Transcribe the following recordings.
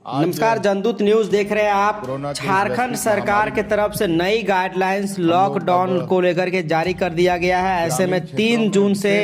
नमस्कार, जनदूत न्यूज देख रहे हैं आप। झारखंड सरकार के तरफ से नई गाइडलाइंस लॉकडाउन को लेकर के जारी कर दिया गया है। ऐसे में 3 जून से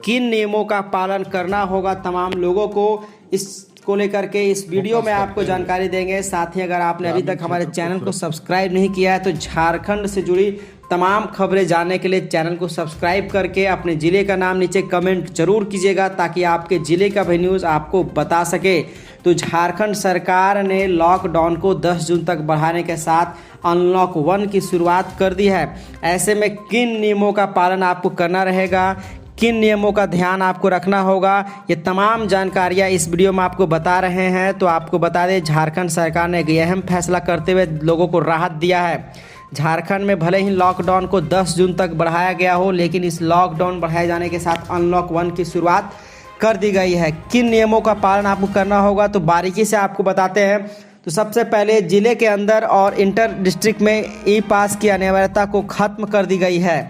किन नियमों का पालन करना होगा तमाम लोगों को, इसको लेकर के इस वीडियो में आपको जानकारी देंगे। साथ ही अगर आपने अभी तक हमारे चैनल को सब्सक्राइब नहीं किया है तो झारखंड से जुड़ी तमाम खबरें जानने के लिए चैनल को सब्सक्राइब करके अपने ज़िले का नाम नीचे कमेंट जरूर कीजिएगा, ताकि आपके ज़िले का भी न्यूज़ आपको बता सके। तो झारखंड सरकार ने लॉकडाउन को 10 जून तक बढ़ाने के साथ अनलॉक 1 की शुरुआत कर दी है। ऐसे में किन नियमों का पालन आपको करना रहेगा, किन नियमों का ध्यान आपको रखना होगा, ये तमाम जानकारियाँ इस वीडियो में आपको बता रहे हैं। तो आपको बता दें, झारखंड सरकार ने एक अहम फैसला करते हुए लोगों को राहत दिया है। झारखंड में भले ही लॉकडाउन को 10 जून तक बढ़ाया गया हो, लेकिन इस लॉकडाउन बढ़ाए जाने के साथ अनलॉक 1 की शुरुआत कर दी गई है। किन नियमों का पालन आपको करना होगा तो बारीकी से आपको बताते हैं। तो सबसे पहले जिले के अंदर और इंटर डिस्ट्रिक्ट में ई पास की अनिवार्यता को खत्म कर दी गई है।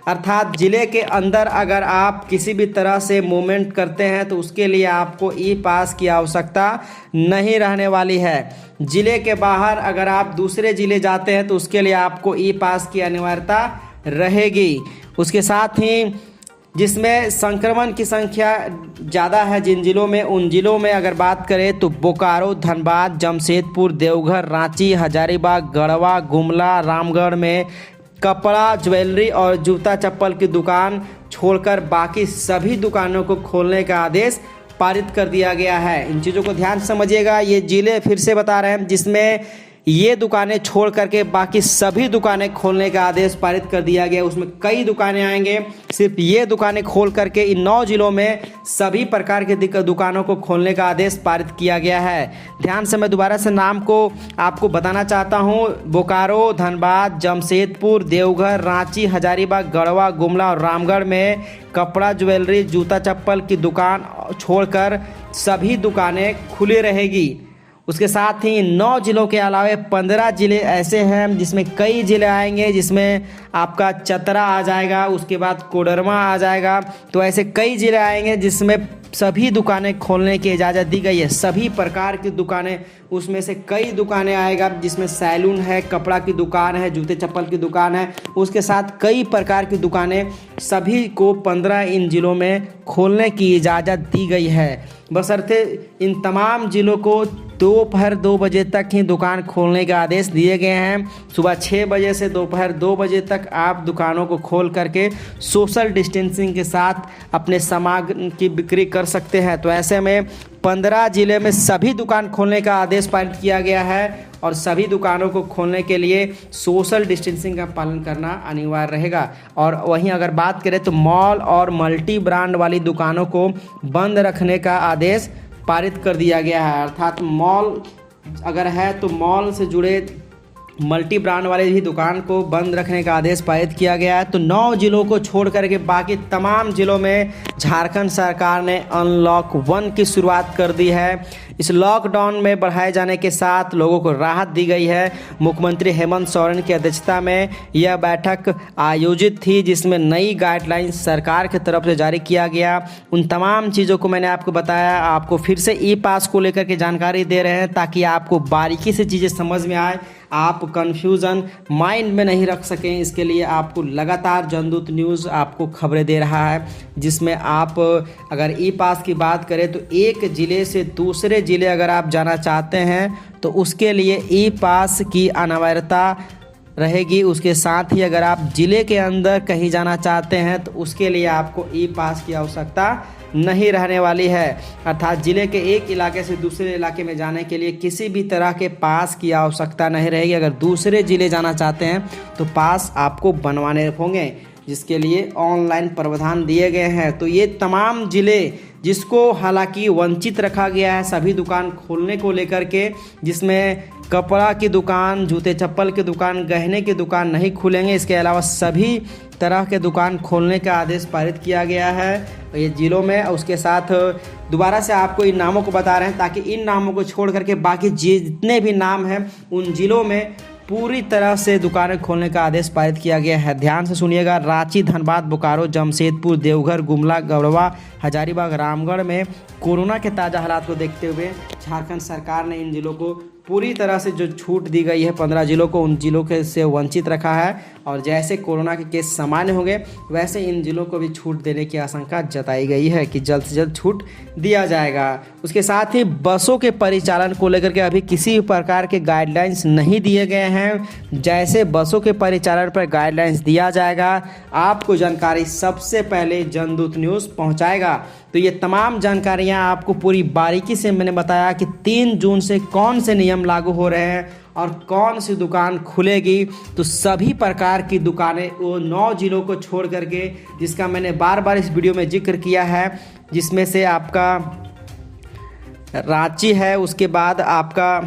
अर्थात जिले के अंदर अगर आप किसी भी तरह से मूवमेंट करते हैं तो उसके लिए आपको ई पास की आवश्यकता नहीं रहने वाली है। जिले के बाहर अगर आप दूसरे जिले जाते हैं तो उसके लिए आपको ई पास की अनिवार्यता रहेगी। उसके साथ ही जिसमें संक्रमण की संख्या ज़्यादा है जिन जिलों में, उन जिलों में अगर बात करें तो बोकारो, धनबाद, जमशेदपुर, देवघर, रांची, हजारीबाग, गढ़वा, गुमला, रामगढ़ में कपड़ा, ज्वेलरी और जूता चप्पल की दुकान छोड़कर बाकी सभी दुकानों को खोलने का आदेश पारित कर दिया गया है। इन चीज़ों को ध्यान से समझिएगा। ये जिले फिर से बता रहे हैं जिसमें ये दुकानें छोड़ करके बाकी सभी दुकानें खोलने का आदेश पारित कर दिया गया। उसमें कई दुकानें आएंगे, सिर्फ ये दुकानें खोल करके इन 9 जिलों में सभी प्रकार के दुकानों को खोलने का आदेश पारित किया गया है। ध्यान से मैं दोबारा से नाम को आपको बताना चाहता हूँ। बोकारो, धनबाद, जमशेदपुर, देवघर, रांची, हजारीबाग, गढ़वा, गुमला और रामगढ़ में कपड़ा, ज्वेलरी, जूता चप्पल की दुकान छोड़कर सभी दुकानें खुली रहेगी। उसके साथ ही 9 जिलों के अलावा 15 जिले ऐसे हैं जिसमें कई जिले आएंगे, जिसमें आपका चतरा आ जाएगा, उसके बाद कोडरमा आ जाएगा। तो ऐसे कई जिले आएंगे जिसमें सभी दुकानें खोलने की इजाज़त दी गई है। सभी प्रकार की दुकानें, उसमें से कई दुकानें आएगा जिसमें सैलून है, कपड़ा की दुकान है, जूते चप्पल की दुकान है, उसके साथ कई प्रकार की दुकानें सभी को 15 इन जिलों में खोलने की इजाज़त दी गई है। बशर्ते इन तमाम जिलों को दोपहर 2 बजे तक ही दुकान खोलने का आदेश दिए गए हैं। सुबह 6 बजे से दोपहर 2 बजे तक आप दुकानों को खोल करके सोशल डिस्टेंसिंग के साथ अपने सामान की बिक्री कर सकते हैं। तो ऐसे में 15 जिले में सभी दुकान खोलने का आदेश पारित किया गया है और सभी दुकानों को खोलने के लिए सोशल डिस्टेंसिंग का पालन करना अनिवार्य रहेगा। और वहीं अगर बात करें तो मॉल और मल्टी ब्रांड वाली दुकानों को बंद रखने का आदेश पारित कर दिया गया है। अर्थात मॉल अगर है तो मॉल से जुड़े मल्टी ब्रांड वाले भी दुकान को बंद रखने का आदेश पारित किया गया है। तो 9 जिलों को छोड़ करके बाकी तमाम जिलों में झारखंड सरकार ने अनलॉक 1 की शुरुआत कर दी है। इस लॉकडाउन में बढ़ाए जाने के साथ लोगों को राहत दी गई है। मुख्यमंत्री हेमंत सोरेन की अध्यक्षता में यह बैठक आयोजित थी, जिसमें नई गाइडलाइंस सरकार की तरफ से जारी किया गया। उन तमाम चीज़ों को मैंने आपको बताया। आपको फिर से ई पास को लेकर के जानकारी दे रहे हैं ताकि आपको बारीकी से चीज़ें समझ में आए, आप कंफ्यूजन माइंड में नहीं रख सकें। इसके लिए आपको लगातार जनदूत न्यूज़ आपको खबरें दे रहा है, जिसमें आप अगर ई पास की बात करें तो एक ज़िले से दूसरे ज़िले अगर आप जाना चाहते हैं तो उसके लिए ई पास की अनिवार्यता रहेगी। उसके साथ ही अगर आप ज़िले के अंदर कहीं जाना चाहते हैं तो उसके लिए आपको ई पास की आवश्यकता नहीं रहने वाली है। अर्थात ज़िले के एक इलाके से दूसरे इलाके में जाने के लिए किसी भी तरह के पास की आवश्यकता नहीं रहेगी। अगर दूसरे ज़िले जाना चाहते हैं तो पास आपको बनवाने होंगे, जिसके लिए ऑनलाइन प्रावधान दिए गए हैं। तो ये तमाम ज़िले जिसको हालांकि वंचित रखा गया है सभी दुकान खोलने को लेकर के, जिसमें कपड़ा की दुकान, जूते चप्पल की दुकान, गहने की दुकान नहीं खुलेंगे। इसके अलावा सभी तरह के दुकान खोलने का आदेश पारित किया गया है ये जिलों में। उसके साथ दोबारा से आपको इन नामों को बता रहे हैं ताकि इन नामों को छोड़ करके बाकी जितने भी नाम हैं उन जिलों में पूरी तरह से दुकानें खोलने का आदेश पारित किया गया है। ध्यान से सुनिएगा। रांची, धनबाद, बोकारो, जमशेदपुर, देवघर, गुमला, गढ़वा, हजारीबाग, रामगढ़ में कोरोना के ताज़ा हालात को देखते हुए झारखंड सरकार ने इन जिलों को पूरी तरह से जो छूट दी गई है 15 जिलों को, उन जिलों के से वंचित रखा है। और जैसे कोरोना के केस सामान्य होंगे वैसे इन जिलों को भी छूट देने की आशंका जताई गई है कि जल्द से जल्द छूट दिया जाएगा। उसके साथ ही बसों के परिचालन को लेकर के अभी किसी प्रकार के गाइडलाइंस नहीं दिए गए हैं। जैसे बसों के परिचालन पर गाइडलाइंस दिया जाएगा आपको जानकारी सबसे पहले जनदूत न्यूज़ पहुंचाएगा। तो ये तमाम जानकारियां आपको पूरी बारीकी से मैंने बताया कि 3 जून से कौन से नियम लागू हो रहे हैं और कौन सी दुकान खुलेगी। तो सभी प्रकार की दुकानें वो 9 जिलों को छोड़ करके, जिसका मैंने बार बार इस वीडियो में जिक्र किया है, जिसमें से आपका रांची है, उसके बाद आपका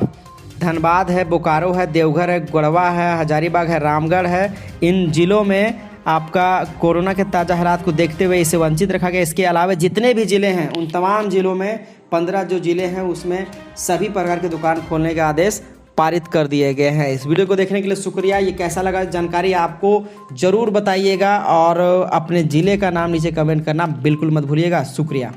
धनबाद है, बोकारो है, देवघर है, गढ़वा है, हजारीबाग है, रामगढ़ है। इन जिलों में आपका कोरोना के ताज़ा हालात को देखते हुए इसे वंचित रखा गया। इसके अलावा जितने भी ज़िले हैं उन तमाम ज़िलों में 15 जो ज़िले हैं उसमें सभी प्रकार की दुकान खोलने का आदेश पारित कर दिए गए हैं। इस वीडियो को देखने के लिए शुक्रिया। ये कैसा लगा जानकारी आपको ज़रूर बताइएगा और अपने ज़िले का नाम नीचे कमेंट करना बिल्कुल मत भूलिएगा। शुक्रिया।